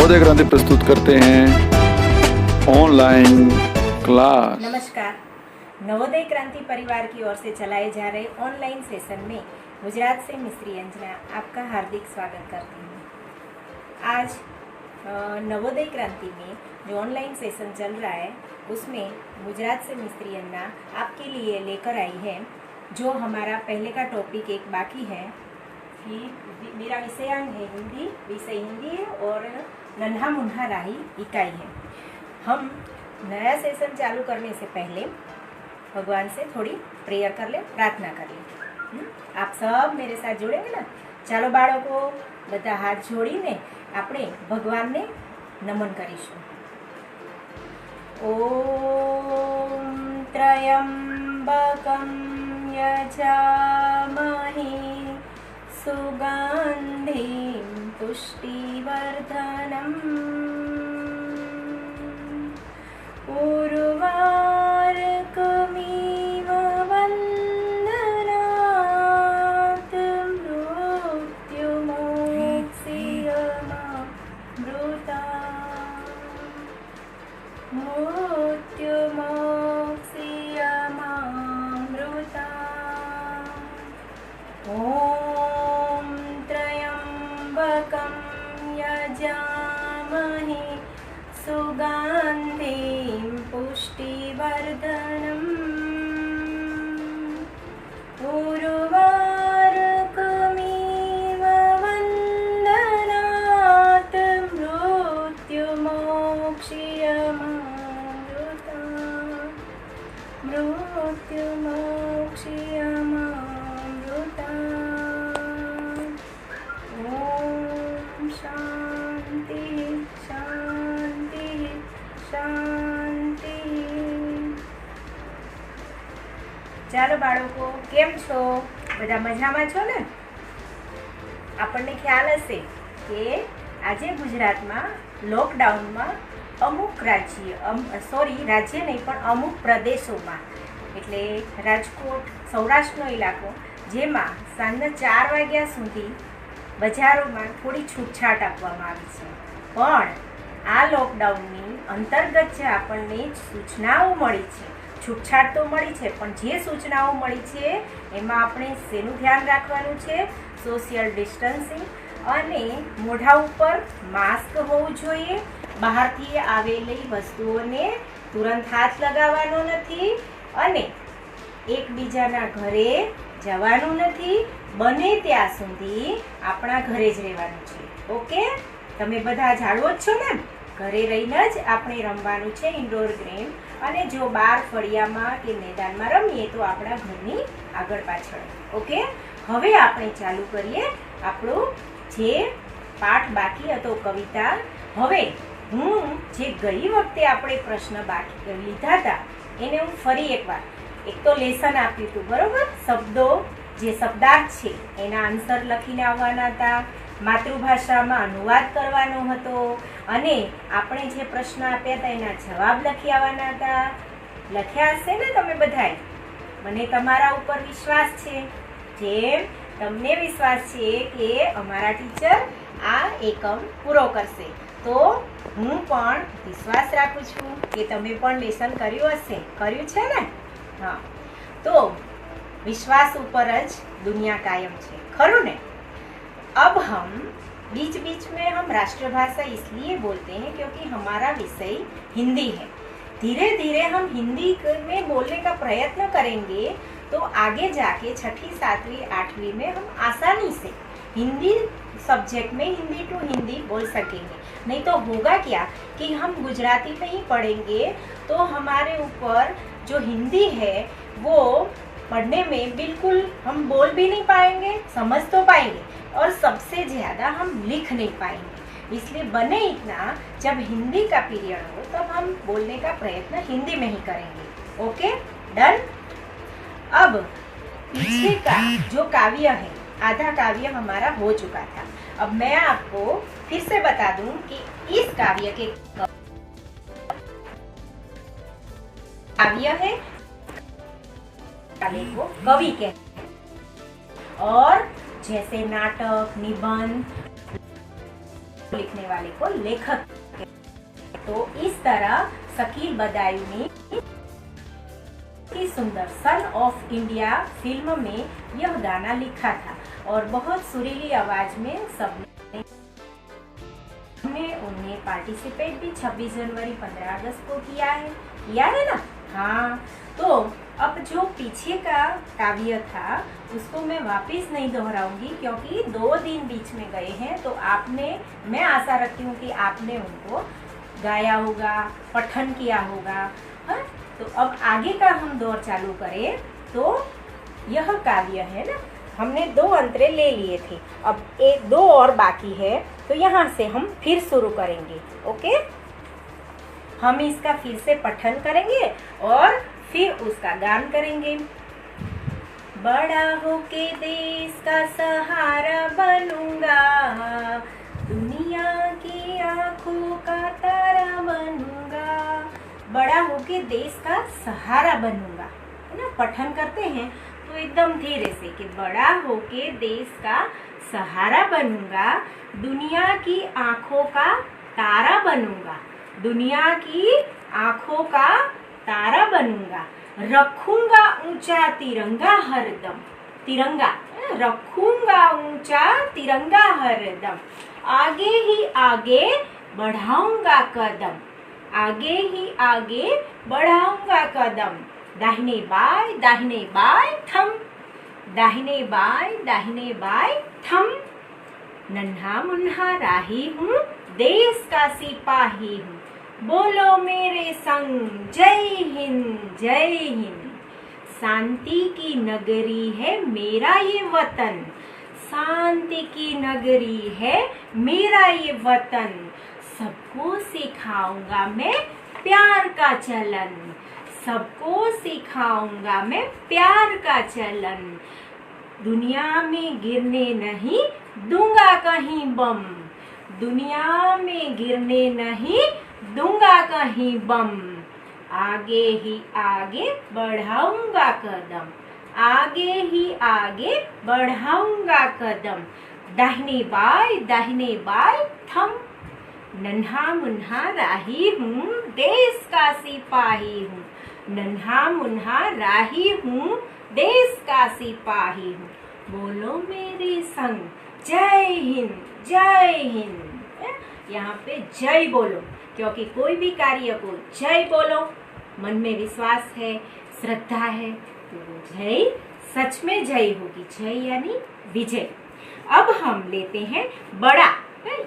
नवोदय क्रांति प्रस्तुत करते हैं ऑनलाइन क्लास। नमस्कार। नवोदय क्रांति परिवार की ओर से चलाए जा रहे ऑनलाइन सेशन में गुजरात से मिस्री अंजना आपका हार्दिक स्वागत करती हूँ। आज नवोदय क्रांति में जो ऑनलाइन सेशन चल रहा है उसमें गुजरात से मिस्री अंजना आपके लिए लेकर आई है। जो हमारा पहले का टॉपिक एक बाकी है कि मेरा विषयांग है हिंदी, विषय हिंदी है और नन्हा मुन्हा राही इकाई है। हम नया सेशन चालू करने से पहले भगवान से थोड़ी प्रेयर कर ले, प्रार्थना कर ले। आप सब मेरे साथ जोड़ेंगे ना? चालो बाळको बधा हाथ जोड़ीने આપણે ભગવાનને નમન કરીશું। ઓમ ત્રયંબકમ યજામહે સુગંધિં પુષ્ટિવર્ધનમ ઉર્વારુકમિવ વંદનાત મૃત્યુમોક્ષિયમામૃતા। ઓમ ત્રયંબકમ યજામહે સુગંધિં પુષ્ટિવર્ધનમ ઉર્વારુકમિવ વંદનાત મૃત્યુમોક્ષિયમામૃતા। ઓમ શાંતિ શાંતિ શાંતિ। ચાલો બાળકો, કેમ છો? બધા મજામાં છો ને? આપણને ખ્યાલ હશે કે આજે ગુજરાતમાં લોકડાઉનમાં અમુક રાજ્ય નહીં પણ અમુક પ્રદેશોમાં, એટલે રાજકોટ, સૌરાષ્ટ્રનો ઇલાકો, જેમાં સાંજના 4 વાગ્યા સુધી બજારોમાં થોડી છૂટછાટ આપવામાં આવી છે। પણ આ લોકડાઉનની અંતર્ગત જે આપણને સૂચનાઓ મળી છે, છૂટછાટ તો મળી છે પણ જે સૂચનાઓ મળી છે એમાં આપણે શેનું ધ્યાન રાખવાનું છે? સોશિયલ ડિસ્ટન્સિંગ અને મોઢા ઉપર માસ્ક હોવું જોઈએ। બહારથી આવેલી વસ્તુઓને તુરંત હાથ લગાવવાનો નથી અને એકબીજાના ઘરે જવાનું નથી। બને ત્યાં સુધી આપણા ઘરે જ રહેવાનું છે। ઓકે, તમે બધા જાણવો જ છો ને? ઘરે રહીને જ આપણે રમવાનું છે ઇન્ડોર ગેમ। અને જો બહાર ફળિયામાં કે મેદાનમાં રમીએ તો આપણા ઘરની આગળ પાછળ। ઓકે, હવે આપણે ચાલુ કરીએ આપણો જે પાઠ બાકી હતો, કવિતા। હવે હું જે ગઈ વખતે આપણે પ્રશ્ન બાકી લીધા હતા એને હું ફરી એકવાર, એક તો લેસન આપ્યું હતું, બરોબર? શબ્દો, જે શબ્દાર્થ છે એના આન્સર લખીને આવવાના હતા, માતૃભાષામાં અનુવાદ કરવાનો હતો અને આપણે જે પ્રશ્ન આપ્યા હતા એના જવાબ લખી આવવાના હતા। લખ્યા હશે ને તમે બધાએ? મને તમારા ઉપર વિશ્વાસ છે, જેમ તમને વિશ્વાસ છે કે અમારા ટીચર આ એકમ પૂરો કરશે, તો હું પણ વિશ્વાસ રાખું છું કે તમે પણ લેસન કર્યું હશે। કર્યું છે ને? हाँ, तो विश्वास ऊपर ज दुनिया कायम है, खरू ने? अब हम बीच बीच में हम राष्ट्रभाषा इसलिए बोलते हैं क्योंकि हमारा विषय हिंदी है। धीरे धीरे हम हिंदी में बोलने का प्रयत्न करेंगे तो आगे जाके 6ठी, 7वीं, 8वीं में हम आसानी से हिंदी सब्जेक्ट में हिंदी टू हिंदी बोल सकेंगे। नहीं तो होगा क्या कि हम गुजराती में ही पढ़ेंगे तो हमारे ऊपर जो हिंदी है वो पढ़ने में बिल्कुल हम बोल भी नहीं पाएंगे, समझ तो पाएंगे और सबसे ज़्यादा हम लिख नहीं पाएंगे। इसलिए बने इतना, जब हिंदी का पीरियड हो तब हम बोलने का प्रयत्न हिंदी में ही करेंगे। Okay, done? अब पीछे का जो काव्य है, आधा काव्य हमारा हो चुका था। अब मैं आपको फिर से बता दूं कि इस काव्य के काव्य है को कवि कहते हैं। और जैसे नाटक, निबंध, लिखने वाले को लेखक। तो इस तरह शकील बदायूनी की सुंदर सन ऑफ इंडिया फिल्म में यह गाना लिखा था और बहुत सुरीली आवाज में सबने उन्हें पार्टिसिपेट भी 26 जनवरी 15 अगस्त को किया है, याद है ना? हाँ, तो अब जो पीछे का काव्य था उसको मैं वापस नहीं दोहराऊंगी क्योंकि 2 दिन बीच में गए हैं। तो मैं आशा रखती हूँ कि आपने उनको गाया होगा, पठन किया होगा। हाँ, तो अब आगे का हम दौर चालू करें तो यह काव्य है ना, हमने 2 अंतरे ले लिए थे, अब 1-2 और बाकी है, तो यहाँ से हम फिर शुरू करेंगे। ओके, हम इसका फिर से पठन करेंगे और फिर उसका गान करेंगे। बड़ा होके देश का सहारा बनूंगा, दुनिया की आंखों का तारा बनूंगा। बड़ा होके देश का सहारा बनूंगा, है ना? पठन करते हैं तो एकदम धीरे से कि बड़ा होके देश का सहारा बनूंगा, दुनिया की आंखों का तारा बनूंगा, दुनिया की आंखों का तारा बनूंगा, रखूंगा ऊंचा तिरंगा हरदम, तिरंगा रखूंगा ऊंचा तिरंगा हरदम, आगे ही आगे बढ़ाऊंगा कदम, आगे ही आगे बढ़ाऊंगा कदम, दाहिने बाएं थम, दाहिने बाएं थम, नन्हा मुन्हा राही हूँ, देश का सिपाही हूँ, बोलो मेरे संग जय हिंद जय हिंद। शांति की नगरी है मेरा ये वतन, शांति की नगरी है मेरा ये वतन, सबको सिखाऊंगा मैं प्यार का चलन, सबको सिखाऊंगा मैं प्यार का चलन, दुनिया में गिरने नहीं दूंगा कहीं बम, दुनिया में गिरने नहीं दूंगा कहीं बम, आगे ही आगे बढ़ाऊंगा कदम, आगे ही आगे बढ़ाऊंगा कदम, दाहिने बाएं थम, नन्हा मुन्हा राही हूँ, देश का सिपाही हूँ, नन्हा मुन्हा राही हूँ, देश का सिपाही हूँ, बोलो मेरे संग जय हिंद जय हिंद। यहाँ पे जय बोलो, क्योंकि कोई भी कार्य को जय बोलो, मन में विश्वास है, श्रद्धा है, तो वो जय सच में जय होगी, जय यानी विजय। अब हम लेते हैं बड़ा,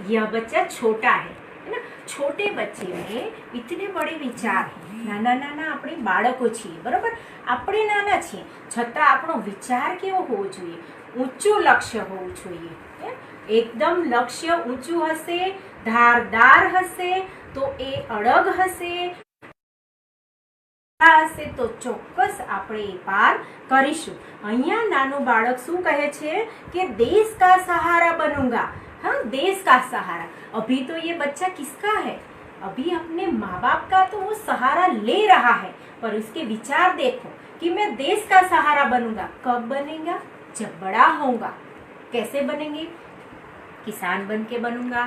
यह बच्चा छोटा है ना? छोटे बच्चे में इतने बड़े विचार है, नाना नाना अपने बाळको छीए, बराबर? આપણે નાના છીએ છતાં આપણો વિચાર કેવો હોવો જોઈએ? ઊંચું લક્ષ્ય હોવું જોઈએ, એકદમ લક્ષ્ય ઊંચું હશે, ધારદાર હશે તો એ અડગ હશે, તો ચોક્કસ આપણે એ પાર કરીશું। અહીંયા નાનું બાળક શું કહે છે કે देश का सहारा बनूंगा। हाँ, देश का सहारा। अभी तो ये बच्चा किसका है? अभी अपने माँ बाप का तो वो सहारा ले रहा है, पर उसके विचार देखो कि मैं देश का सहारा बनूंगा। कब बनेगा? जब बड़ा होगा। कैसे बनेंगे? किसान बन के बनूंगा,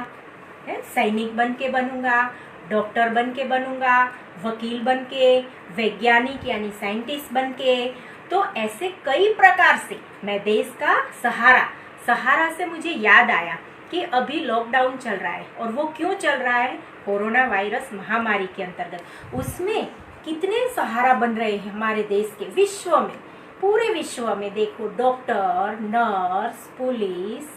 सैनिक बन के बनूंगा, डॉक्टर बन के बनूंगा, वकील बन के, वैज्ञानिक यानी साइंटिस्ट बन के। तो ऐसे कई प्रकार से मैं देश का सहारा से मुझे याद आया कि अभी लॉकडाउन चल रहा है, और वो क्यों चल रहा है? कोरोना वायरस महामारी के अंतर्गत। उसमें कितने सहारा बन रहे हैं हमारे देश के, विश्व में, पूरे विश्व में देखो, डॉक्टर, नर्स, पुलिस,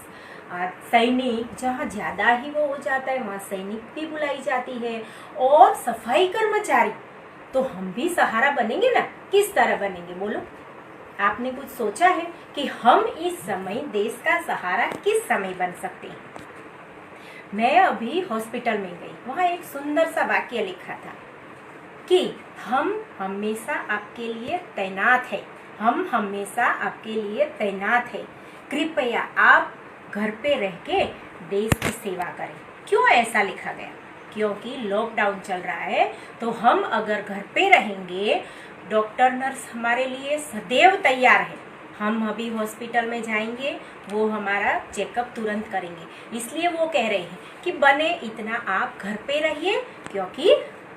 सैनिक, जहाँ ज्यादा ही वो हो जाता है वहाँ सैनिक भी बुलाई जाती है, और सफाई कर्मचारी। तो हम भी सहारा बनेंगे ना? किस तरह बनेंगे बोलो? आपने कुछ सोचा है कि हम इस समय देश का सहारा किस समय बन सकते हैं? मैं अभी हॉस्पिटल में गई, वहाँ एक सुंदर सा वाक्य लिखा था कि हम हमेशा आपके लिए तैनात है, हम हमेशा आपके लिए तैनात है, कृपया आप घर पे रह के देश की सेवा करें। क्यों ऐसा लिखा गया? क्योंकि लॉकडाउन चल रहा है, तो हम अगर घर पे रहेंगे, डॉक्टर नर्स हमारे लिए सदैव तैयार है, हम अभी हॉस्पिटल में जाएंगे, वो हमारा चेकअप तुरंत करेंगे। इसलिए वो कह रहे हैं कि बने इतना आप घर पे रहिए, क्योंकि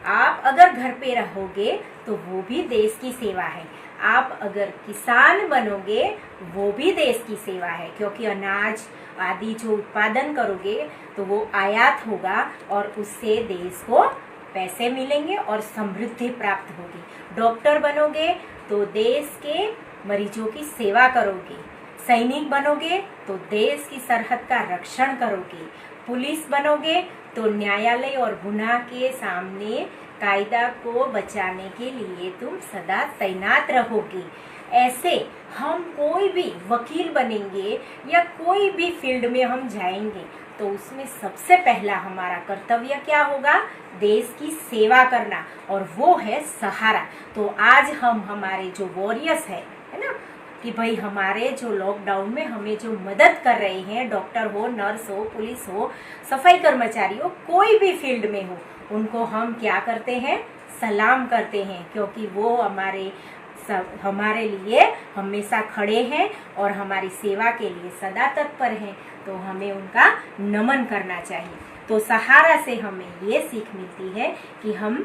आप अगर घर पे रहोगे तो वो भी देश की सेवा है। आप अगर किसान बनोगे वो भी देश की सेवा है, क्योंकि अनाज आदि जो उत्पादन करोगे तो वो आयात होगा और उससे देश को पैसे मिलेंगे और समृद्धि प्राप्त होगी। डॉक्टर बनोगे तो देश के मरीजों की सेवा करोगे। सैनिक बनोगे तो देश की सरहद का रक्षण करोगे। पुलिस बनोगे तो न्यायालय और गुनाह के सामने कायदा को बचाने के लिए तुम सदा तैनात रहोगे। ऐसे हम कोई भी वकील बनेंगे या कोई भी फील्ड में हम जाएंगे तो उसमें सबसे पहला हमारा कर्तव्य क्या होगा? देश की सेवा करना, और वो है सहारा। तो आज हम हमारे जो वॉरियर्स है ना, कि भाई हमारे जो लॉकडाउन में हमें जो मदद कर रहे हैं, डॉक्टर हो, नर्स हो, पुलिस हो, सफाई कर्मचारी हो, कोई भी फील्ड में हो, उनको हम क्या करते हैं? सलाम करते हैं, क्योंकि वो हमारे लिए हमेशा खड़े हैं और हमारी सेवा के लिए सदा तत्पर हैं। तो हमें उनका नमन करना चाहिए। तो सहारा से हमें ये सीख मिलती है कि हम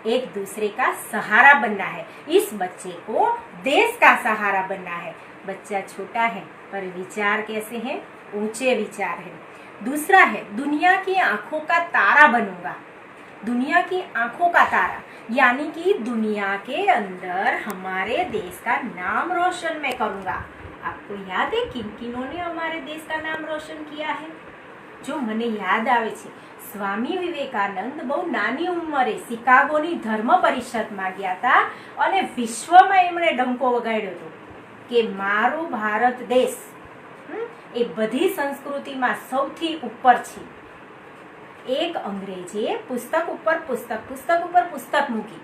एक दूसरे का सहारा बनना है। इस बच्चे को देश का सहारा बनना है। बच्चा छोटा है पर विचार कैसे हैं? ऊंचे विचार हैं। दूसरा है दुनिया की आंखों का तारा बनूंगा। दुनिया की आंखों का तारा यानी कि दुनिया के अंदर हमारे देश का नाम रोशन मैं करूंगा। आपको याद है किन किनों ने हमारे देश का नाम रोशन किया है? जो મને યાદ આવે છે, સ્વામી વિવેકાનંદ બહુ નાની ઉંમરે શિકાગોની ધર્મ પરિષદમાં ગયા હતા અને વિશ્વમાં એમણે ડંકો વગાડ્યો હતો કે મારો ભારત દેશ એ બધી સંસ્કૃતિમાં સૌથી ઉપર છે। એક અંગ્રેજે પુસ્તક ઉપર પુસ્તક મૂકી।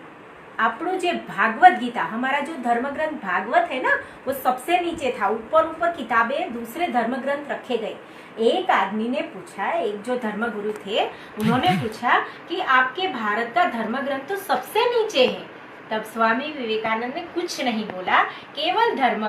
આપણું જે भागवत गीता, हमारा जो धर्म ग्रंथ भागवत है ना, वो सबसे नीचे था। ऊपर किताबें दूसरे धर्म ग्रंथ रखे गए। एक आदमी ने पूछा, एक जो धर्मगुरु थे उन्होंने पूछा कि आपके भारत का धर्म ग्रंथ तो सबसे नीचे है। तब स्वामी विवेकानंद ने कुछ नहीं बोला, केवल धर्म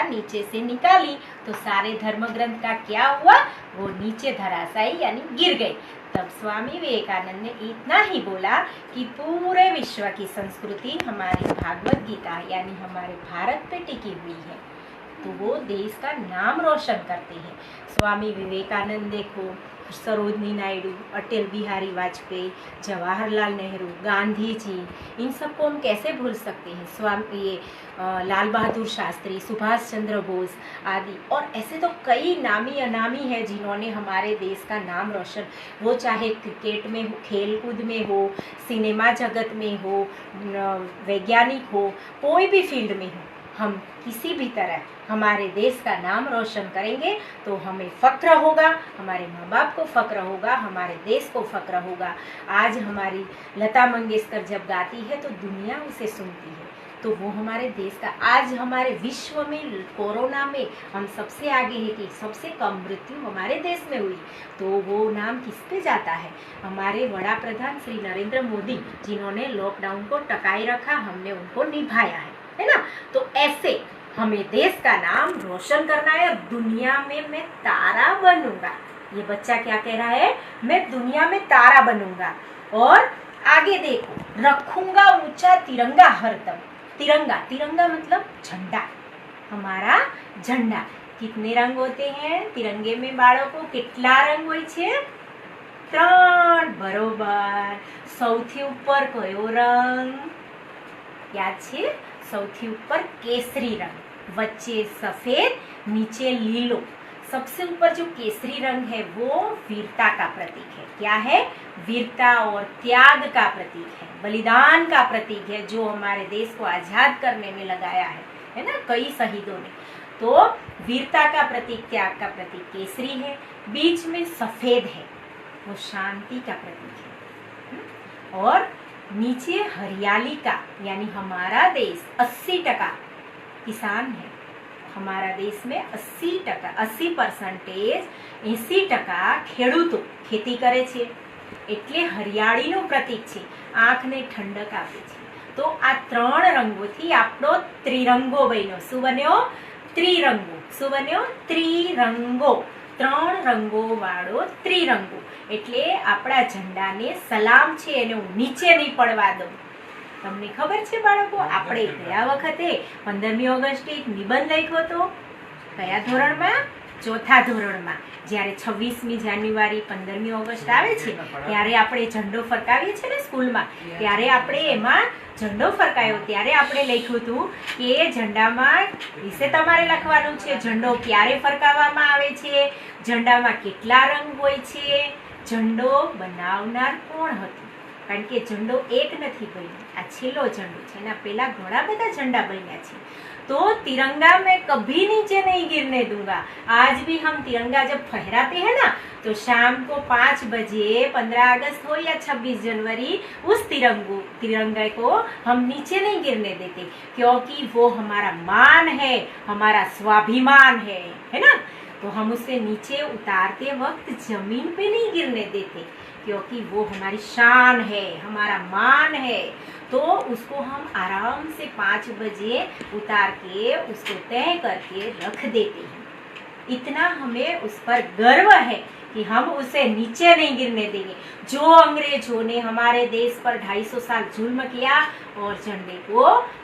नीचे से निकाली तो सारे धर्म ग्रंथ का क्या हुआ? वो नीचे धराशायी यानी गिर गए। तब स्वामी विवेकानंद ने इतना ही बोला कि पूरे विश्व की संस्कृति हमारी भागवत गीता यानी हमारे भारत पे टिकी हुई है। तो वो देश का नाम रोशन करते हैं। स्वामी विवेकानंद देखो, सरोजनी नायडू, अटल बिहारी वाजपेयी, जवाहरलाल नेहरू, गांधी जी, इन सबको हम कैसे भूल सकते हैं? स्वामी लाल बहादुर शास्त्री, सुभाष चंद्र बोस आदि, और ऐसे तो कई नामी अनामी हैं जिन्होंने हमारे देश का नाम रोशन, वो चाहे क्रिकेट में हो, खेल कूद में हो, सिनेमा जगत में हो, वैज्ञानिक हो, कोई भी फील्ड में हो, हम किसी भी तरह हमारे देश का नाम रोशन करेंगे तो हमें फक्र होगा, हमारे माँ बाप को फक्र होगा, हमारे देश को फक्र होगा। आज हमारी लता मंगेशकर जब गाती है तो दुनिया उसे सुनती है। तो वो हमारे देश का, आज हमारे विश्व में कोरोना में हम सबसे आगे है कि सबसे कम मृत्यु हमारे देश में हुई। तो वो नाम किस पे जाता है? हमारे वड़ा प्रधान श्री नरेंद्र मोदी, जिन्होंने लॉकडाउन को टकाए रखा, हमने उनको निभाया है ना। तो ऐसे हमें देश का नाम रोशन करना है। और दुनिया में मैं तारा बनूंगा। ये बच्चा क्या कह रहा है? मैं दुनिया में तारा बनूंगा। और आगे देखो, रखूंगा ऊंचा तिरंगा हरदम। तिरंगा, तिरंगा मतलब झंडा, हमारा झंडा। कितने रंग होते हैं तिरंगे में? बाळको કેટલા रंग હોય છે? 3 बरोबर। સૌથી ઉપર કયો રંગ याद છે? સૌથી ઉપર केसरी रंग, वच्चे सफेद, नीचे लीलो। सबसे ऊपर जो केसरी रंग है वो वीरता का प्रतीक है। क्या है? वीरता और त्याग का प्रतीक है, बलिदान का प्रतीक है, जो हमारे देश को आजाद करने में लगाया है ना, कई शहीदों ने। तो वीरता का प्रतीक, त्याग का प्रतीक केसरी है। बीच में सफेद है, वो शांति का प्रतीक है। और नीचे हरियाली का, यानी हमारा देश 80% किसान है। हमारा देश में 80%, 80% 80% ખેડૂતો ખેતી કરે છે, એટલે હરિયાળીનું પ્રતીક છે, આંખને ઠંડક આપે છે। તો આ 3 રંગોથી આપણો ત્રિરંગો બન્યો. શું બન્યો? ત્રિરંગો. શું બન્યો? ત્રિરંગો. 3 રંગો વાળો ત્રિરંગો. એટલે આપણા ઝંડાને સલામ છે, એને હું નીચે નહીં પડવા દઉં. તમને ખબર છે બાળકો, આપણે ગયા વખતે 15મી ઓગસ્ટે એક નિબંધ લખ્યો હતો. કયા ધોરણમાં? 4થા ધોરણમાં. જ્યારે 26મી જાન્યુઆરી 15મી ઓગસ્ટ આવે છે ત્યારે આપણે ઝંડો ફરકાવીએ છીએ ને સ્કૂલમાં, ત્યારે આપણે એમાં ઝંડો ફરકાયો ત્યારે આપણે લખ્યું હતું કે ઝંડામાં વિશે તમારે લખવાનું છે, ઝંડો ક્યારે ફરકાવવામાં આવે છે, ઝંડામાં કેટલા રંગ હોય છે, ઝંડો બનાવનાર કોણ હતું. કારણ કે ઝંડો એક નથી બન્યો, આ છેલ્લો ઝંડો છે. એના પહેલા ઘણા બધા ઝંડા બન્યા છે. तो तिरंगा मैं कभी नीचे नहीं गिरने दूंगा. आज भी हम तिरंगा जब फहराते हैं ना, तो शाम को 5 बजे 15 अगस्त हो या 26 जनवरी, उस तिरंगे को हम नीचे नहीं गिरने देते, क्योंकि वो हमारा मान है, हमारा स्वाभिमान है ना. तो हम उसे नीचे उतारते वक्त जमीन पे नहीं गिरने देते, क्योंकि वो हमारी शान है, हमारा मान है. तो उसको हम आराम से 5 बजे उतार के उसको तय करके रख देते हैं. इतना हमें उस पर गर्व है कि हम उसे नीचे नहीं गिरने देंगे. जो अंग्रेजों ने हमारे देश पर 250 साल जुल्म किया और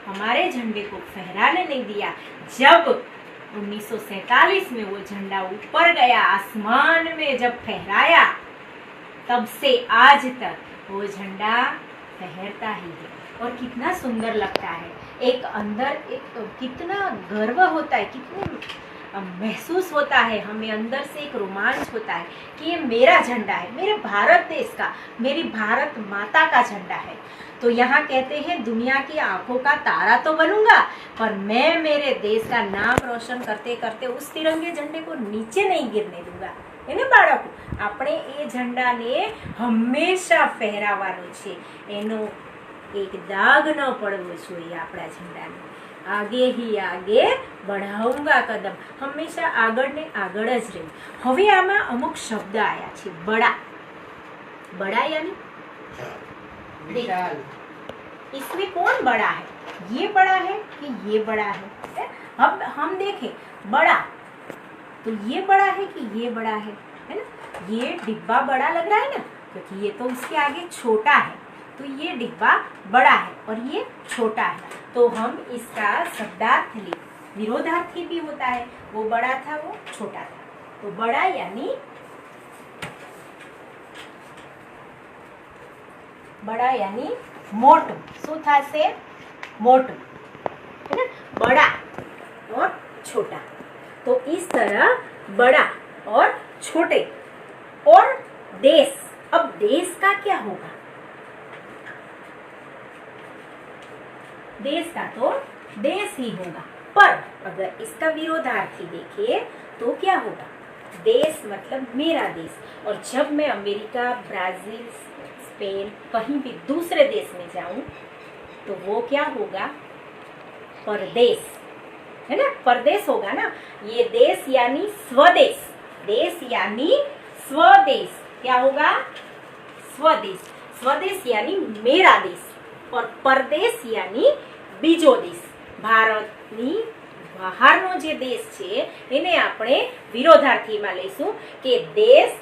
हमारे झंडे को फहराने नहीं दिया, जब 1947 में वो झंडा ऊपर गया, आसमान में जब फहराया, तब से आज तक वो झंडा फहरता ही है. और कितना सुंदर लगता है. एक अंदर एक कितना गर्व होता है, कितने महसूस होता है हमें, अंदर से एक रोमांच होता है कि ये मेरा झंडा है, मेरे भारत देश का, मेरी भारत माता का झंडा है. तो यहाँ कहते हैं दुनिया की आंखों का तारा तो बनूंगा, पर मैं मेरे देश का नाम रोशन करते करते उस तिरंगे झंडे को नीचे नहीं गिरने दूंगा. એને બાળકો, આપણે એ ઝંડાને હંમેશા ફહેરાવવાનો છે. એનો એક દાગ ન પડવો જોઈએ આપણા ઝંડાને. આગે ही आगे बढ़ाऊंगा कदम, हमेशा આગળ ને આગળ જ રહેવું. હવે આમાં અમુક શબ્દ આયા છે. બડા. बड़ा यानी इसमें कौन बड़ा है? ये बड़ा है कि ये बड़ा है? अब हम देखें बड़ा, तो ये बड़ा है कि ये बड़ा है ना. ये डिब्बा बड़ा लग रहा है ना, क्योंकि ये तो उसके आगे छोटा है. तो ये डिब्बा बड़ा है और ये छोटा है. तो हम इसका शब्दार्थ ले, विरोधार्थी भी होता है. वो बड़ा था, वो छोटा था. तो बड़ा यानी मोटू. શું થશે? मोटू है ना. बड़ा और छोटा. तो इस तरह बड़ा और छोटे और देश. अब देश का क्या होगा? देश का तो देश ही होगा, पर अगर इसका विरोधार्थी देखें तो क्या होगा? देश मतलब मेरा देश. और जब मैं अमेरिका, ब्राजील, स्पेन, कहीं भी दूसरे देश में जाऊं तो वो क्या होगा? परदेश है ना. परदेश होगा ना. ये देश यानी स्वदेश. देश यानी स्वदेश. क्या होगा? स्वदेश. स्वदेश यानी मेरा देश. और परदेश यानी बीजो देश. भारतनी બહારનો જે દેશ છે એને આપણે વિરોધાર્થીમાં લઈશું કે દેશ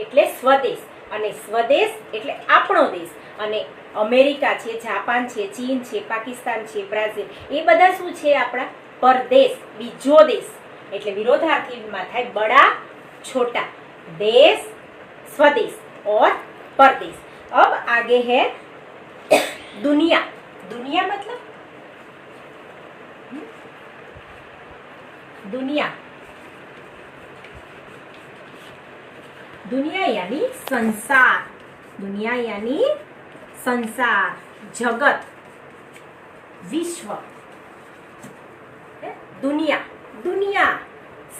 એટલે સ્વદેશ, અને સ્વદેશ એટલે આપણો દેશ. અને અમેરિકા છે, જાપાન છે, ચીન છે, પાકિસ્તાન છે, બ્રાઝિલ, એ બધા શું છે? આપણા પરદેશ, બીજો દેશ. એટલે વિરોધાર્થીમાં થાય બડા, छोटा. देश, स्वदेश और परदेश. अब आगे है दुनिया. दुनिया मतलब दुनिया. दुनिया यानी संसार. दुनिया यानी संसार, जगत, विश्व. दुनिया, दुनिया,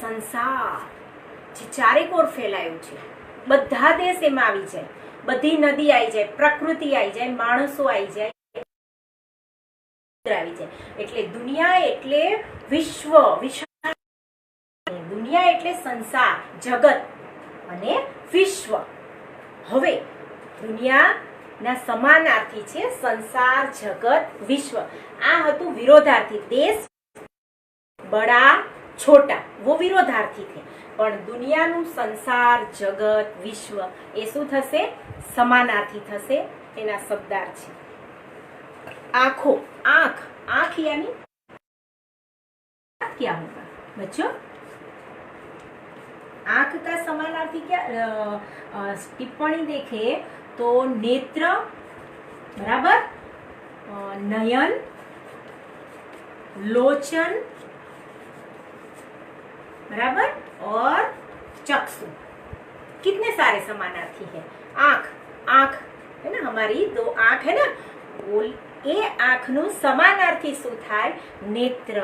संसार જે ચારે કોર ફેલાયું છે. બધા દેશ એમાં આવી જાય, બધી નદી આવી જાય, પ્રકૃતિ આવી જાય, માણસો આવી જાય, આવી જાય. એટલે દુનિયા એટલે વિશ્વ. દુનિયા એટલે સંસાર, જગત અને વિશ્વ. હવે દુનિયા ના સમાનાર્થી છે સંસાર, જગત, વિશ્વ. આ હતું વિરોધાર્થી. देश बड़ा छोटा वो विरोधार्थी थे. પણ દુનિયાનું સંસાર, જગત, વિશ્વ એ શું થશે? સમાનાર્થી થશે. એના શબ્દાર્થ છે. आंखों, आंख, आंख यानी क्या होगा बच्चों? आंख का समानार्थी क्या? टिप्पणी देखे तो नेत्र, बराबर, नयन, लोचन, बराबर, और चक्षु. कितने सारे समानार्थी है. आंख, आंख है ना, हमारी दो आंख है ना, वो એ આંખનું સમાનાર્થી શું થાય? નેત્ર,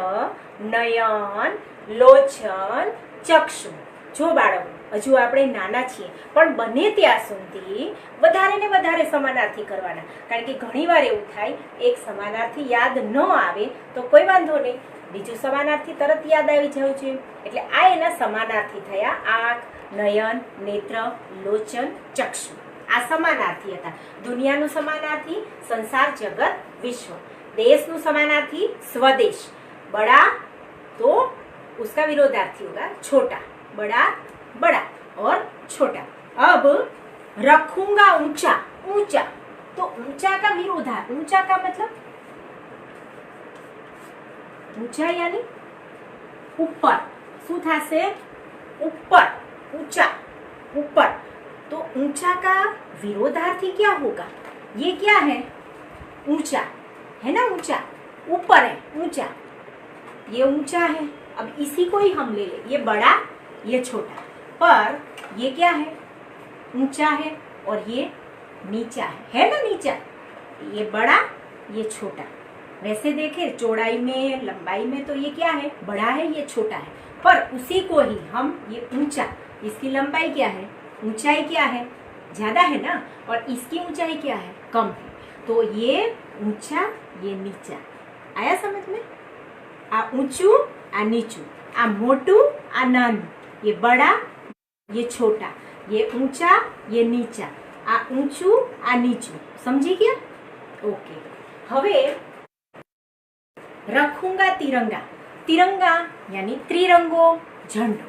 નયન, લોચન, ચક્ષુ. જો બાળકો હજુ આપણે નાના છીએ પણ બને ત્યાં સુધી વધારે ને વધારે સમાનાર્થી કરવાના, કારણ કે ઘણીવાર એવું થાય એક સમાનાર્થી યાદ ન આવે તો કોઈ વાંધો નહીં, બીજું સમાનાર્થી તરત યાદ આવી જવું જોઈએ. એટલે આ એના સમાનાર્થી થયા. આંખ, નયન, નેત્ર, લોચન, ચક્ષુ. આ સમાનાર્થી હતા. દુનિયાનું સમાનાર્થી સંસાર, જગત, विश्व. देशનું સમાનાર્થી स्वदेश. बड़ा तो उसका विरोधार्थी होगा छोटा. बड़ा, बड़ा और छोटा. अब रखूंगा ऊंचा, ऊंचा. तो ऊंचा का विरोधार्थी, ऊंचा का मतलब ऊंचा यानी ऊपर. શું થશે? ऊपर, ऊंचा, ऊपर. तो ऊंचा का विरोधार्थी क्या होगा? ये क्या है? ऊंचा है ना, ऊंचा, ऊपर है, ऊंचा. ये ऊंचा है. अब इसी को ही हम ले ले. ये बड़ा, ये छोटा. पर ये क्या है? ऊंचा है और ये नीचा है ना, नीचा. ये बड़ा, ये छोटा. वैसे देखें चौड़ाई में, लंबाई में तो ये क्या है? बड़ा है, ये छोटा है. पर उसी को ही हम ये ऊंचा, इसकी लंबाई क्या है? ऊंचाई क्या है? ज्यादा है ना, और इसकी ऊंचाई क्या है? कम है. तो ये ऊंचा, ये नीचा. आया समझ में? आ ऊंचू, आ नीचू, आ मोटू, आ नानू. ये बड़ा, ये छोटा. ये ऊंचा, ये नीचा. आ ऊंचू, आ नीचू. समझी क्या? ओके. हवे रखूंगा तिरंगा. तिरंगा यानी त्रिरंगो, झंडो.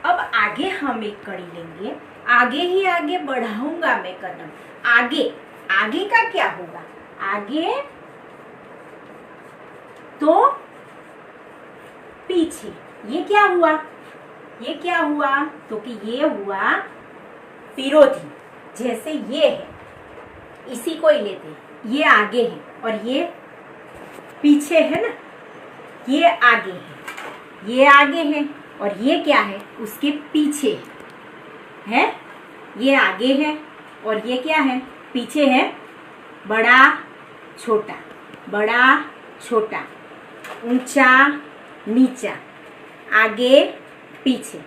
अब आगे हम एक कड़ी लेंगे. आगे ही आगे बढ़ाऊंगा मैं कदम. आगे, आगे का क्या होगा? आगे तो पीछे. ये क्या हुआ? ये क्या हुआ? तो कि ये हुआ विरोधी. जैसे ये है, इसी को ही लेते हैं. ये आगे है और ये पीछे है ना. ये आगे है, ये आगे है और ये क्या है? उसके पीछे है. ये आगे है और ये क्या है? पीछे है. बड़ा, छोटा, बड़ा, छोटा, ऊंचा, नीचा, आगे, पीछे.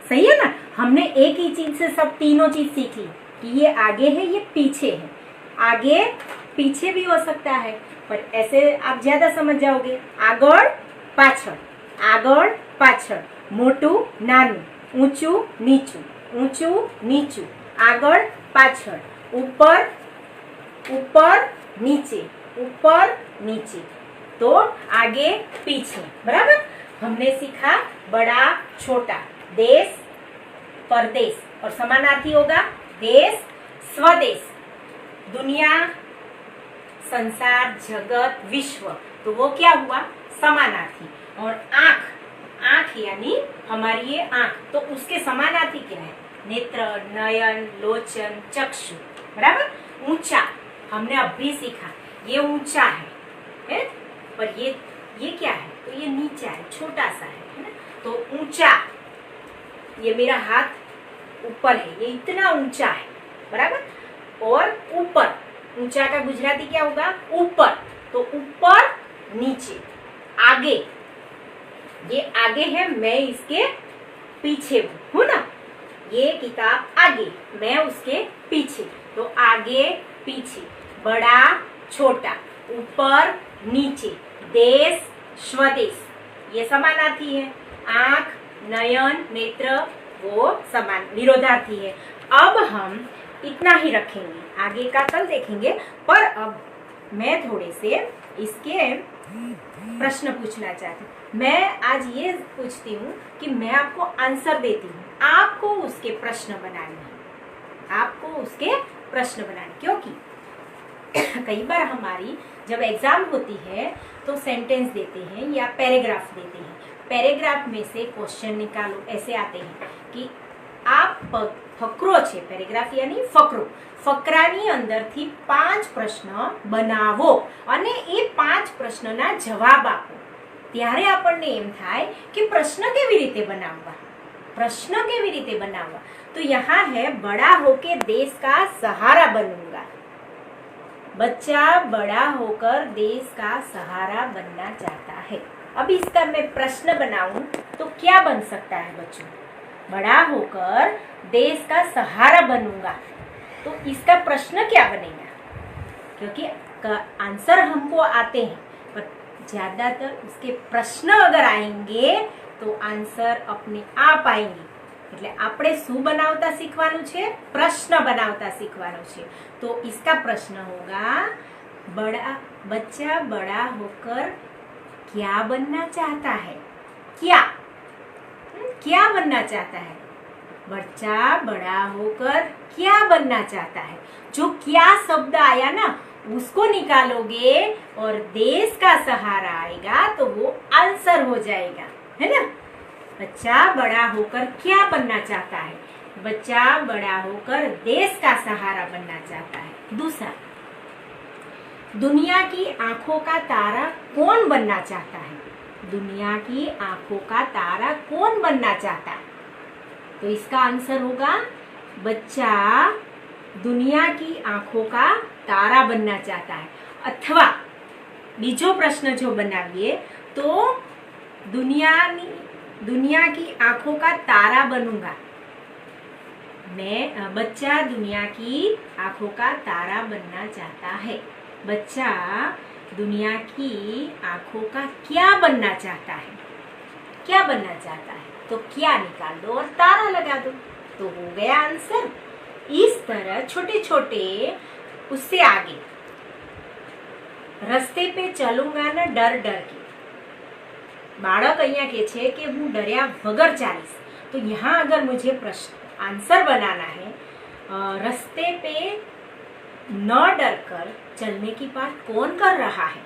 सही है ना? हमने एक ही चीज से सब तीनों चीज सीख ली कि ये आगे है, ये पीछे है. आगे पीछे भी हो सकता है, पर ऐसे आप ज्यादा समझ जाओगे. आगળ, પાછળ, आगળ, પાછળ, मोटू, नानू, ऊंचू, नीचू, ऊंचू, नीचू, आगળ, પાછળ, ऊपर, ऊपर, नीचे, ऊपर, नीचे. तो आगे, पीछे. बराबर. हमने सीखा बड़ा, छोटा, देश, परदेश, और समानार्थी होगा देश, स्वदेश. दुनिया, संसार, जगत, विश्व. तो वो क्या हुआ? समानार्थी. और आंख, आंख यानी हमारी ये आंख, तो उसके समानार्थी क्या है? नेत्र, नयन, लोचन, चक्षु. बराबर. ऊंचा हमने अभी सीखा, ये ऊंचा है? पर ये क्या है? तो ये नीचा है, छोटा सा है ना. तो ऊंचा, ये मेरा हाथ ऊपर है, ये इतना ऊंचा है. बराबर. और ऊपर, ऊंचा का गुजराती क्या होगा? ऊपर. तो ऊपर, नीचे, आगे. ये आगे है, मैं इसके पीछे हूँ ना. ये किताब आगे, मैं उसके पीछे. तो आगे, पीछे, बड़ा, छोटा, ऊपर, नीचे, देश, स्वदेश. ये समानार्थी है. आंख, नयन, नेत्र वो समान विरोधार्थी है. अब हम इतना ही रखेंगे, आगे का कल देखेंगे। पर अब मैं थोड़े से इसके प्रश्न पूछना चाहती हूँ। मैं आज ये पूछती हूँ कि मैं आपको आंसर देती हूँ, आपको उसके प्रश्न बनाने हैं, आपको उसके प्रश्न बनाने। क्योंकि कई बार हमारी जब एग्जाम होती है तो सेंटेंस देते हैं या पैराग्राफ देते हैं, पैराग्राफ में से क्वेश्चन निकालो, ऐसे आते हैं कि आप फकरो छे, पैराग्राफ यानी फकरो, ફકરાની અંદરથી 5 પ્રશ્ન બનાવો અને એ 5 પ્રશ્નના જવાબ આપો। ત્યારે આપણને એમ થાય કે પ્રશ્ન કેવી રીતે બનાવવા, प्रश्न केवी रीते बनावा। तो यहाँ है बड़ा होके देश का सहारा बनूंगा। बच्चा बड़ा होकर देश का सहारा बनना चाहता है। अब इसका मैं प्रश्न बनाऊं तो क्या बन सकता है बच्चों? बड़ा होकर देश का सहारा बनूंगा, तो इसका प्रश्न क्या बनेगा? क्योंकि आंसर हमको आते हैं, पर ज्यादातर उसके प्रश्न अगर आएंगे तो आंसर अपने आप आएंगे। એટલે આપણે શું બનાવતા શીખવાનું છે? પ્રશ્ન બનાવતા શીખવાનું છે। તો इसका प्रश्न होगा बच्चा बड़ा होकर क्या बनना चाहता है? क्या बनना चाहता है? बच्चा बड़ा होकर क्या बनना चाहता है? जो क्या शब्द आया ना उसको निकालोगे और देश का सहारा आएगा तो वो आंसर हो जाएगा, है ना। बच्चा बड़ा होकर क्या बनना चाहता है? बच्चा बड़ा होकर देश का सहारा बनना चाहता है। दूसरा, दुनिया की आंखों का तारा कौन बनना चाहता है? दुनिया की आंखों का तारा कौन बनना चाहता है? तो इसका आंसर होगा बच्चा दुनिया की आंखों का तारा बनना चाहता है। अथवा बीजो प्रश्न जो बनाविए तो दुनिया की आंखों का तारा बनूंगा मैं। बच्चा दुनिया की आंखों का तारा बनना चाहता है। बच्चा दुनिया की आंखों का क्या बनना चाहता है? क्या बनना चाहता है? तो क्या निकाल दो और तारा लगा दो तो हो गया आंसर। इस तरह छोटे छोटे उससे आगे, रस्ते पे चलूंगा ना डर डर के। बाळक अहिया के छे कि हूँ डरिया वगर चालीस। तो यहाँ अगर मुझे प्रश्न आंसर बनाना है, रस्ते पे न डर कर चलने की बात कौन कर रहा है?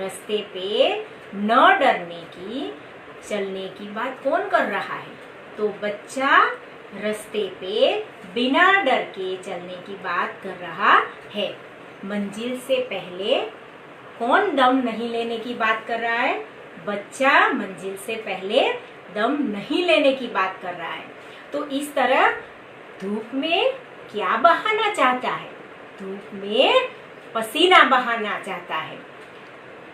रस्ते पे न डरने की चलने की बात कौन कर रहा है? तो बच्चा रस्ते पे बिना डर के चलने की बात कर रहा है। मंजिल से पहले कौन दम नहीं लेने की बात कर रहा है? बच्चा मंजिल से पहले दम नहीं लेने की बात कर रहा है। तो इस तरह धूप में क्या बहाना चाहता है? धूप में पसीना बहाना चाहता है।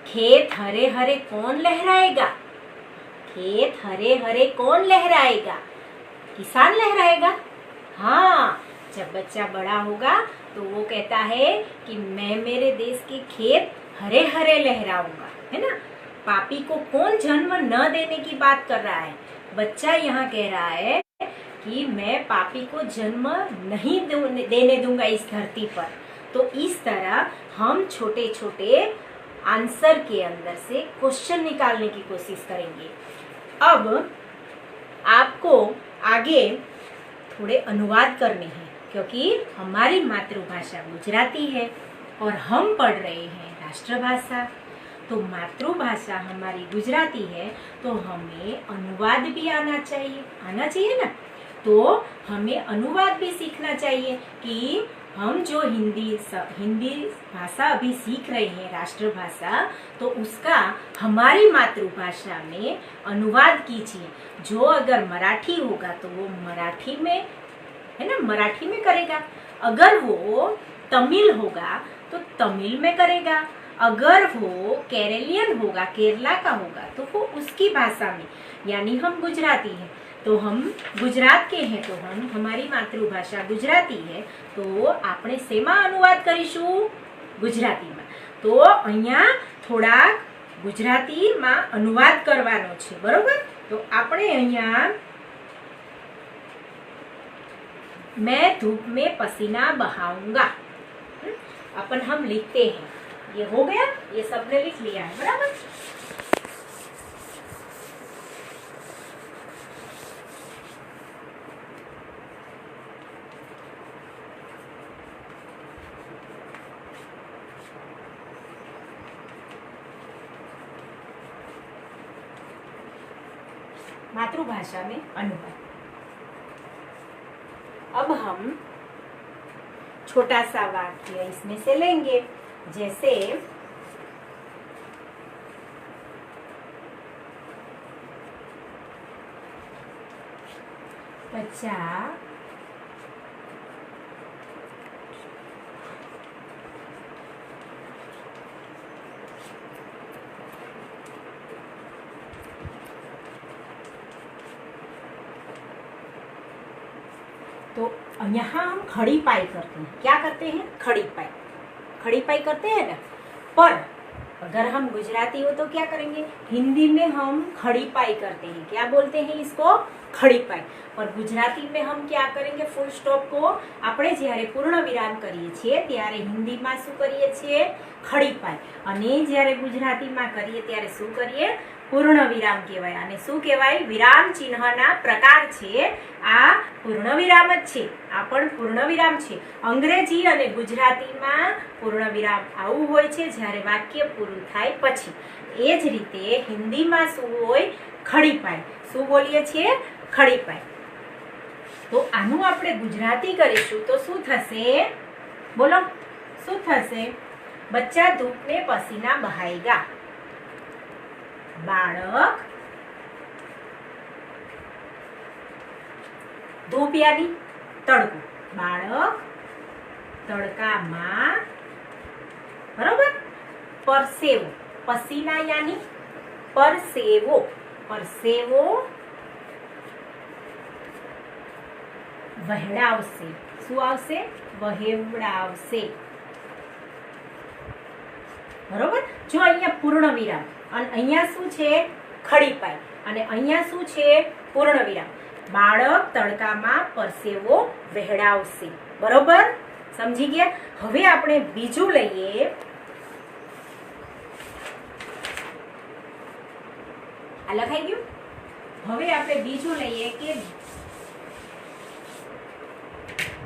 खेत हरे हरे कौन लहराएगा? खेत हरे हरे कौन लहराएगा? किसान लहराएगा। हाँ, जब बच्चा बड़ा होगा तो वो कहता है कि मैं मेरे देश के खेत हरे हरे लहराऊंगा, है ना। पापी को कौन जन्म न देने की बात कर रहा है? बच्चा यहाँ कह रहा है कि मैं पापी को जन्म नहीं देने दूंगा इस धरती पर। तो इस तरह हम छोटे छोटे आंसर के अंदर से क्वेश्चन निकालने की कोशिश करेंगे। अब आपको आगे थोड़े अनुवाद करने हैं, क्योंकि हमारी मातृभाषा गुजराती है और हम पढ़ रहे हैं राष्ट्रभाषा। तो मातृभाषा हमारी गुजराती है तो हमें अनुवाद भी आना चाहिए ना। तो हमें अनुवाद भी सीखना चाहिए कि हम जो हिंदी भाषा अभी सीख रहे हैं राष्ट्रभाषा, तो उसका हमारी मातृभाषा में अनुवाद कीजिए। जो अगर मराठी होगा तो वो मराठी में, है ना, मराठी में करेगा। अगर वो तमिल होगा तो तमिल में करेगा। अगर वो केरलियन होगा, केरला का होगा, तो वो उसकी भाषा में। यानी हम गुजराती हैं तो हम गुजरात के हैं तो हमारी मातृभाषा गुजराती है तो आपणे सेमा अनुवाद करीशुं? गुजराती में। तो अहींया थोड़ा गुजराती में अनुवाद करवानो छे, बरोबर। तो आपणे अहींया मैं धूप में पसीना बहाऊंगा। अपन हम लिखते हैं, ये हो गया, ये सबने लिख लिया है, बराबर। मातृभाषा में अनुवाद। अब हम छोटा सा वाक्य इसमें से लेंगे, जैसे बच्चा तो यहाँ हम खड़ी पाई करते हैं। क्या करते हैं? खड़ी पाई करते हैं ना। पर अगर हम गुजराती हो तो क्या करेंगे? हिंदी में हम खड़ी पाई करते हैं। क्या बोलते हैं इसको? खड़ी पाई। और गुजराती में हम क्या करेंगे? फुल स्टॉप को આપણે જ્યારે પૂર્ણ વિરામ કરીએ છીએ ત્યારે હિન્દીમાં શું કરીએ છીએ? ખડી પાઈ। અને જ્યારે ગુજરાતીમાં કરીએ ત્યારે શું કરીએ? પૂર્ણ વિરામ કહેવાય। અને શું કહેવાય? વિરામ ચિહ્નના પ્રકાર છે આ પૂર્ણ વિરામ જ છે। આ પણ પૂર્ણ વિરામ છે। અંગ્રેજી અને ગુજરાતીમાં પૂર્ણ વિરામ આવું હોય છે જ્યારે વાક્ય પૂરું થાય પછી। એ જ રીતે હિન્દીમાં શું હોય? ખડી પાઈ। શું બોલીએ છીએ? ખડી પાઈ। તો આનું આપણે ગુજરાતી કરીશું તો શું થશે? બોલો શું થશે? બચ્ચા ધૂપ में पसीना बहाएगा। बाळक धूप यानी तड़को। बाळक तड़काમાં बराबर परसेवो। पसीना यानी परसेवो। परसेवो વહેડાવશે। શું આવશે? વહેવડાવશે। બરોબર। જો અહીંયા પૂર્ણ વિરામ અને અહીંયા શું છે? ખડી પાઈ અને અહીંયા શું છે? પૂર્ણ વિરામ। બાળક તડકામાં પરસેવો વહેડાવશે। બરોબર, સમજી ગયા? હવે આપણે બીજું લઈએ। આ લખાઈ ગયું। હવે આપણે બીજું લઈએ કે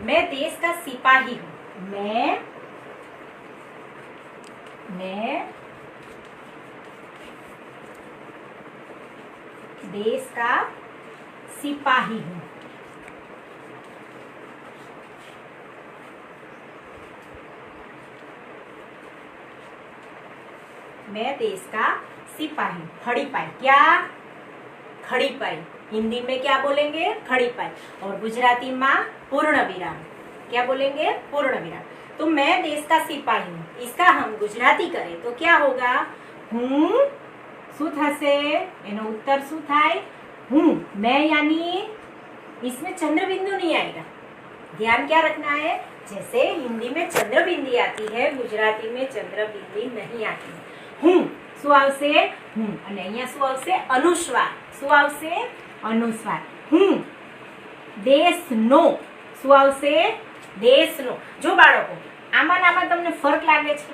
मैं देश का सिपाही हूँ। मैं देश का सिपाही हूँ। मैं देश का सिपाही। खड़ी पाई। क्या? खड़ी पाई। हिंदी में क्या बोलेंगे? खड़ी पाई। और गुजराती में पूर्ण विराम। क्या बोलेंगे? पूर्ण विराम। तो मैं देश का सिपाही हूँ, इसका हम गुजराती करें तो क्या होगा? हूँ शू थशे? एनो उत्तर शू थाय? हूँ। मैं यानी इसमें चंद्र बिंदु नहीं आएगा। ध्यान क्या रखना है? जैसे हिंदी में चंद्र बिंदी आती है, गुजराती में चंद्र बिंदी नहीं आती है। हूँ शू आवशे? हूँ। अने अहींया शू आवशे? अनुस्वार। शू आवशे? अनुस्वार। हूँ। देशनो શું આવશે? દેશનો। જો બાળકો આમાં આમાં તમને ફરક લાગે છે?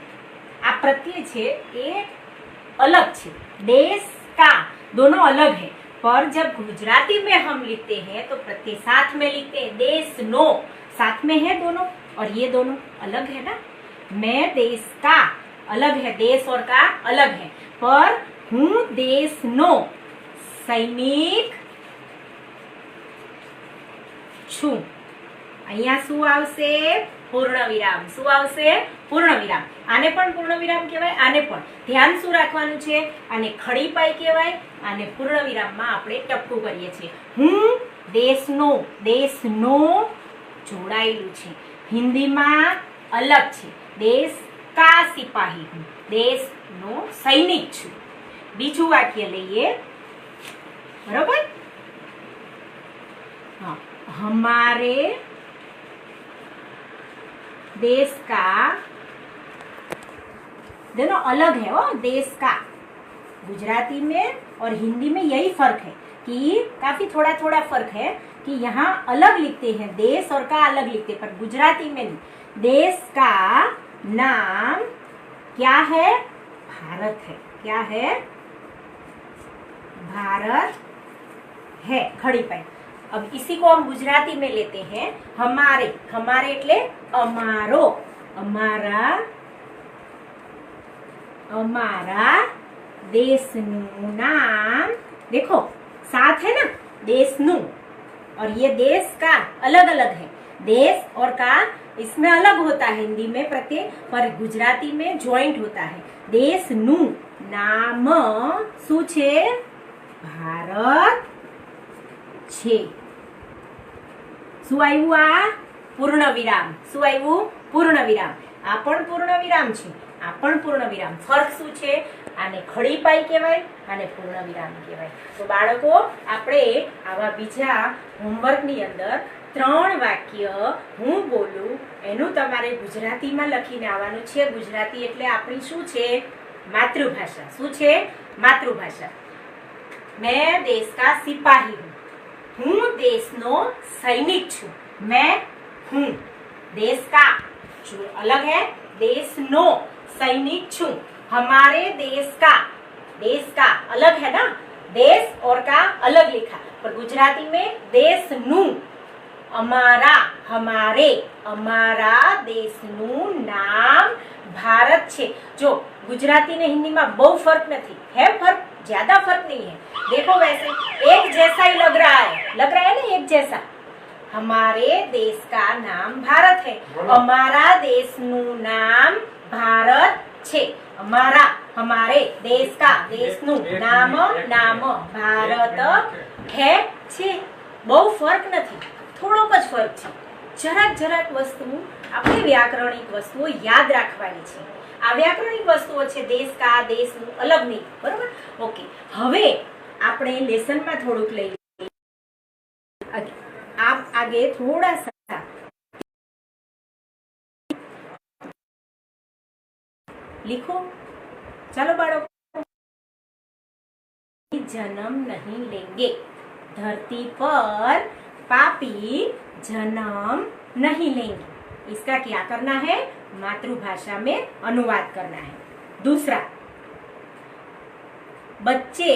આ પ્રત્યય છે એ अलग છે। देश का दोनों अलग है, पर जब गुजराती में हम लिखते हैं तो प्रत्यय साथ में लिखते हैं। देशनो साथ में है दोनों, और ये दोनों अलग है ना। मैं देश का अलग है, देश और का अलग है, पर हूँ देशनो सैनिक छू। અહીંયા શું આવશે? પૂર્ણ વિરામ। શું આવશે? પૂર્ણ વિરામ। આને પણ પૂર્ણ વિરામ કહેવાય, આને પણ। ધ્યાન શું રાખવાનું છે? આને ખડી પાઈ કહેવાય, આને પૂર્ણ વિરામમાં આપણે ટપકું કરીએ છીએ। હું દેશનો, દેશનો જોડાયેલું છે, હિન્દીમાં અલગ છે। દેશ का सिपाही हूँ, देशનો સૈનિક છું। બીજું વાક્ય લઈએ, બરોબર? हाँ, हमारे देश का, दोनों अलग है। वो देश का गुजराती में और हिंदी में यही फर्क है कि काफी थोड़ा थोड़ा फर्क है। कि यहाँ अलग लिखते हैं, देश और का अलग लिखते हैं, पर गुजराती में नहीं। देश का नाम क्या है? भारत है। क्या है? भारत है। खड़ी पाई। अब इसी को हम गुजराती में लेते हैं, हमारे। हमारे એટલે અમારો, અમારા, અમારા देशनु नाम। देखो साथ है ना, देशनु, और ये देश का अलग अलग है। देश और का इसमें अलग होता है हिंदी में प्रत्यय, पर गुजराती में ज्वाइंट होता है। देशनु नाम શું છે? ભારત છે। શું આવ્યું? આ પૂર્ણ વિરામ। શું આવ્યું? પૂર્ણ વિરામ। આ પણ પૂર્ણ વિરામ છે, આ પણ પૂર્ણ વિરામ। ફરક શું છે? આને ખડી પાઈ કહેવાય, આને પૂર્ણ વિરામ કહેવાય। તો બાળકો, આપણે આવા બીજા હોમવર્કની અંદર 3 વાક્ય હું બોલું એનું તમારે ગુજરાતીમાં લખીને આવવાનું છે। ગુજરાતી એટલે આપણી શું છે? માતૃભાષા। શું છે? માતૃભાષા। मैं देश का सिपाही हूँ, देशनो सैनिक छू। मैं हूँ देश का, जो अलग है, देशनो सैनिक छू। हमारे देश का अलग है ना, देश और का अलग लिखा, पर गुजराती में देशनु, અમારા, हमारे, અમારા દેશનું નામ भारत છે। जो गुजराती ने हिंदी में बहुत फर्क नहीं है, फर्क ज्यादा फर्क नहीं है। देखो वैसे एक जैसा ही लग रहा है ना, एक जैसा। हमारे देश का नाम भारत है, हमारा देशनु नाम भारत छे। हमारा, हमारे देश का, देशनु नाम, नाम भारत है छे। बहुत फर्क नहीं, થોડોક જ ફરક છે। જરાક વસ્તુ આપણે વ્યાકરણિક વસ્તુઓ યાદ રાખવાની છે। આ વ્યાકરણિક વસ્તુઓ છે, દેશ કા, દેશનું અલગ નહીં, બરોબર? ઓકે, હવે આપણે લેસનમાં થોડુંક લઈ લઈએ। आप आगे थोड़ा सा लिखो। चलो बाળકો, जन्म नहीं लेंगे, धरती पर पापी जन्म नहीं लेंगे। इसका क्या करना है? मातृभाषा में अनुवाद करना है। दूसरा, बच्चे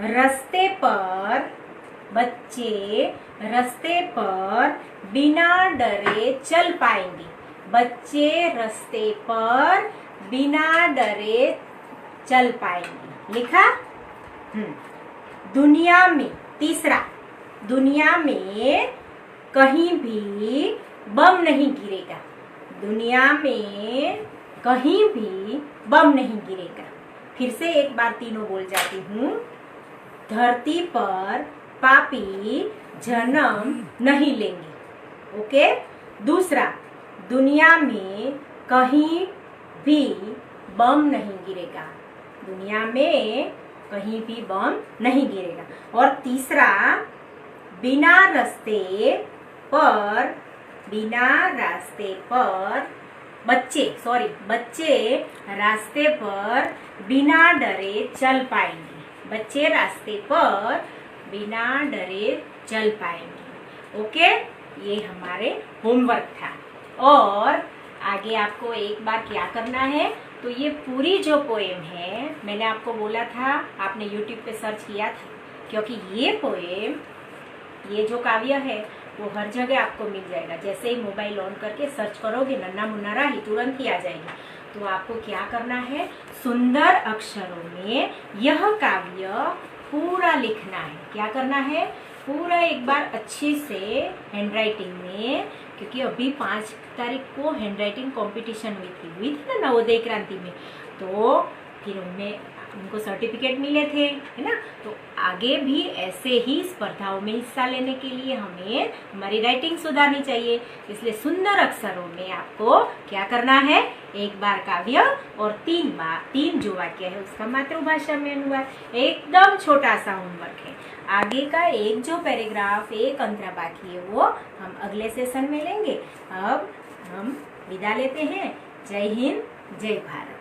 रास्ते पर बिना डरे चल पाएंगे। बच्चे रास्ते पर बिना डरे चल पाएंगे। लिखा? दुनिया में, तीसरा, दुनिया में कहीं भी बम नहीं गिरेगा। दुनिया में कहीं भी बम नहीं गिरेगा। फिर से एक बार तीनों बोल जाती हूँ। धरती पर पापी जन्म नहीं लेंगे। ओके? दूसरा, दुनिया में कहीं भी बम नहीं गिरेगा। दुनिया में कहीं भी बम नहीं गिरेगा। और तीसरा, बिना रास्ते पर बच्चे रास्ते पर बिना डरे चल पाएंगे। बच्चे रास्ते पर बिना डरे चल पाएंगे। ओके, ये हमारे होमवर्क था। और आगे आपको एक बार क्या करना है, तो ये पूरी जो पोएम है, मैंने आपको बोला था, आपने YouTube पे सर्च किया था, क्योंकि ये पोएम, ये जो काव्य है वो हर जगह आपको मिल जाएगा। जैसे ही मोबाइल ऑन करके सर्च करोगे, नन्ना मुन्ना राही तुरंत ही आ जाएगी। तो आपको क्या करना है, सुंदर अक्षरों में यह काव्य पूरा लिखना है। क्या करना है? पूरा एक बार अच्छे से हैंडराइटिंग में, क्योंकि अभी 5 तारीख को हैंडराइटिंग कंपटीशन हुई थी ना नवोदय क्रांति में, तो फिर उनमें उनको सर्टिफिकेट मिले थे, है ना। तो आगे भी ऐसे ही स्पर्धाओं में हिस्सा लेने के लिए हमें हमारी राइटिंग सुधारनी चाहिए। इसलिए सुंदर अक्षरों में आपको क्या करना है, एक बार काव्य और 3 जो वाक्य है उसका मातृभाषा में अनुवाद। एकदम छोटा सा होमवर्क है। आगे का एक जो पैराग्राफ, एक अंतरा बाकी है, वो हम अगले सेशन में लेंगे। अब हम विदा लेते हैं। जय हिंद, जय भारत।